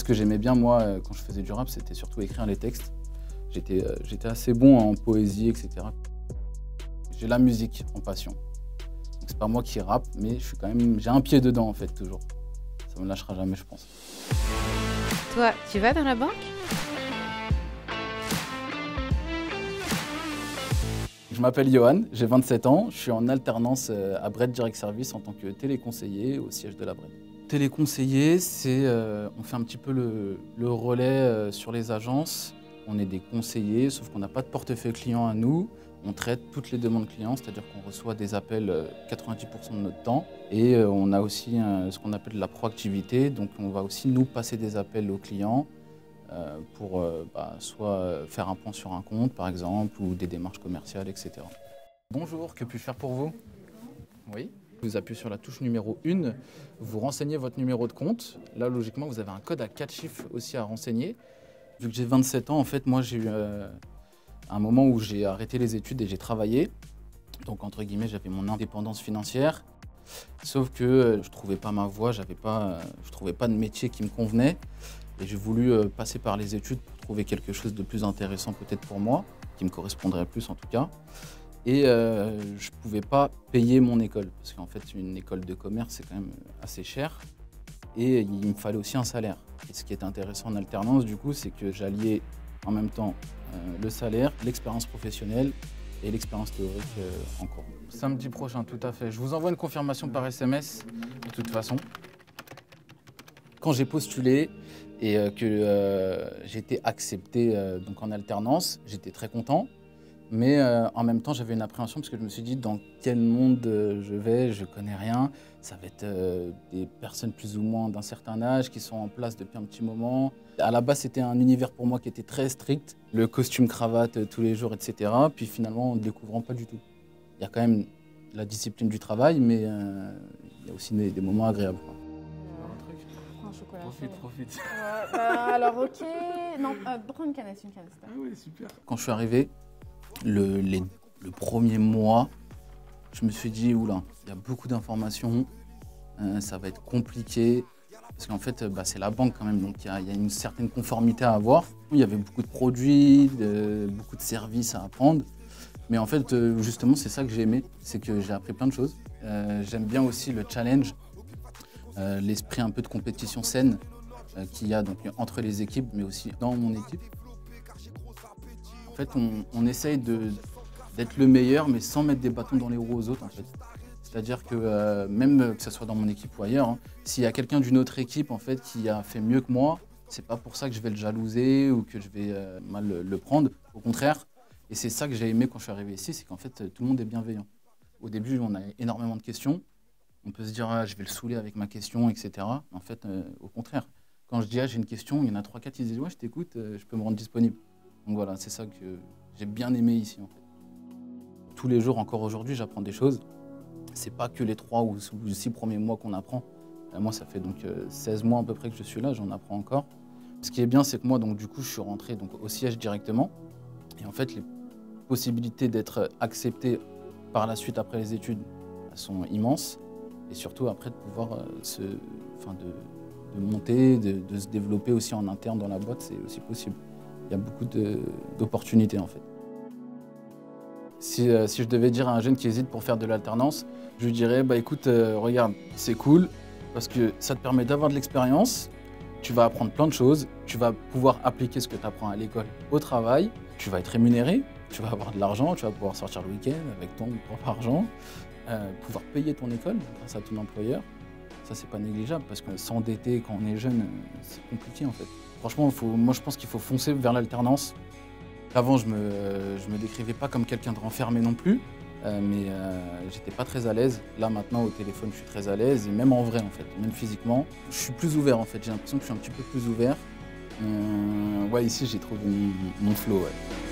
que j'aimais bien, moi, quand je faisais du rap, c'était surtout écrire les textes. J'étais assez bon en poésie, etc. J'ai la musique en passion. Donc c'est pas moi qui rappe, mais j'ai un pied dedans, en fait, toujours. Ça me lâchera jamais, je pense. Toi, tu vas dans la banque? Je m'appelle Johan, j'ai 27 ans, je suis en alternance à Bred Direct Service en tant que téléconseiller au siège de la Bred. Téléconseiller, on fait un petit peu le relais sur les agences. On est des conseillers, sauf qu'on n'a pas de portefeuille client à nous. On traite toutes les demandes clients, c'est-à-dire qu'on reçoit des appels 90% de notre temps. Et on a aussi ce qu'on appelle la proactivité, donc on va aussi nous passer des appels aux clients pour soit faire un point sur un compte, par exemple, ou des démarches commerciales, etc. Bonjour, que puis-je faire pour vous? Oui. Vous appuyez sur la touche numéro 1, vous renseignez votre numéro de compte. Là, logiquement, vous avez un code à 4 chiffres aussi à renseigner. Vu que j'ai 27 ans, en fait, moi, j'ai eu un moment où j'ai arrêté les études et j'ai travaillé. Donc, entre guillemets, j'avais mon indépendance financière. Sauf que je ne trouvais pas ma voie, je ne trouvais pas de métier qui me convenait. Et j'ai voulu passer par les études pour trouver quelque chose de plus intéressant peut-être pour moi, qui me correspondrait plus en tout cas. Et je ne pouvais pas payer mon école, parce qu'en fait une école de commerce c'est quand même assez cher. Et il me fallait aussi un salaire. Et ce qui est intéressant en alternance du coup, c'est que j'alliais en même temps le salaire, l'expérience professionnelle et l'expérience théorique en cours. Samedi prochain, tout à fait. Je vous envoie une confirmation par SMS de toute façon. Quand j'ai postulé et que j'ai été accepté donc en alternance, j'étais très content. Mais en même temps, j'avais une appréhension parce que je me suis dit dans quel monde je vais, je connais rien. Ça va être des personnes plus ou moins d'un certain âge qui sont en place depuis un petit moment. À la base, c'était un univers pour moi qui était très strict. Le costume, cravate tous les jours, etc. Puis finalement, en ne découvrant pas du tout. Il y a quand même la discipline du travail, mais il y a aussi des moments agréables, quoi. Un chocolat. Profite. Ouais, alors ok. Non, prends une canette. Ah oui, super. Quand je suis arrivé, le premier mois, je me suis dit, oula, il y a beaucoup d'informations, ça va être compliqué. Parce qu'en fait, c'est la banque quand même, donc il y a une certaine conformité à avoir. Il y avait beaucoup de produits, beaucoup de services à apprendre. Mais en fait, justement, c'est ça que j'ai aimé, c'est que j'ai appris plein de choses. J'aime bien aussi le challenge, l'esprit un peu de compétition saine qu'il y a donc, entre les équipes, mais aussi dans mon équipe. En fait, on essaye d'être le meilleur, mais sans mettre des bâtons dans les roues aux autres, en fait. C'est-à-dire que même que ce soit dans mon équipe ou ailleurs, hein, s'il y a quelqu'un d'une autre équipe en fait, qui a fait mieux que moi, c'est pas pour ça que je vais le jalouser ou que je vais mal le prendre. Au contraire, et c'est ça que j'ai aimé quand je suis arrivé ici, c'est qu'en fait, tout le monde est bienveillant. Au début, on a énormément de questions. On peut se dire, ah, je vais le saouler avec ma question, etc. En fait, au contraire, quand je dis, ah, j'ai une question, il y en a 3-4 qui disent, ouais, je t'écoute, je peux me rendre disponible. Donc voilà, c'est ça que j'ai bien aimé ici, en fait. Tous les jours, encore aujourd'hui, j'apprends des choses. C'est pas que les 3 ou 6 premiers mois qu'on apprend. Moi, ça fait donc 16 mois à peu près que je suis là, j'en apprends encore. Ce qui est bien, c'est que moi, donc, du coup, je suis rentré donc, au siège directement. Et en fait, les possibilités d'être accepté par la suite après les études sont immenses. Et surtout, après, de pouvoir de monter, de se développer aussi en interne dans la boîte, c'est aussi possible. Il y a beaucoup d'opportunités, en fait. Si je devais dire à un jeune qui hésite pour faire de l'alternance, je lui dirais, écoute, regarde, c'est cool, parce que ça te permet d'avoir de l'expérience, tu vas apprendre plein de choses, tu vas pouvoir appliquer ce que tu apprends à l'école au travail, tu vas être rémunéré, tu vas avoir de l'argent, tu vas pouvoir sortir le week-end avec ton propre argent, pouvoir payer ton école grâce à ton employeur. Ça, c'est pas négligeable, parce que s'endetter quand on est jeune, c'est compliqué en fait. Franchement, moi je pense qu'il faut foncer vers l'alternance. Avant, je me décrivais pas comme quelqu'un de renfermé non plus, mais j'étais pas très à l'aise. Là, maintenant, au téléphone, je suis très à l'aise, et même en vrai, en fait, même physiquement. Je suis plus ouvert, en fait. J'ai l'impression que je suis un petit peu plus ouvert. Ouais, ici, j'ai trouvé mon flow, ouais.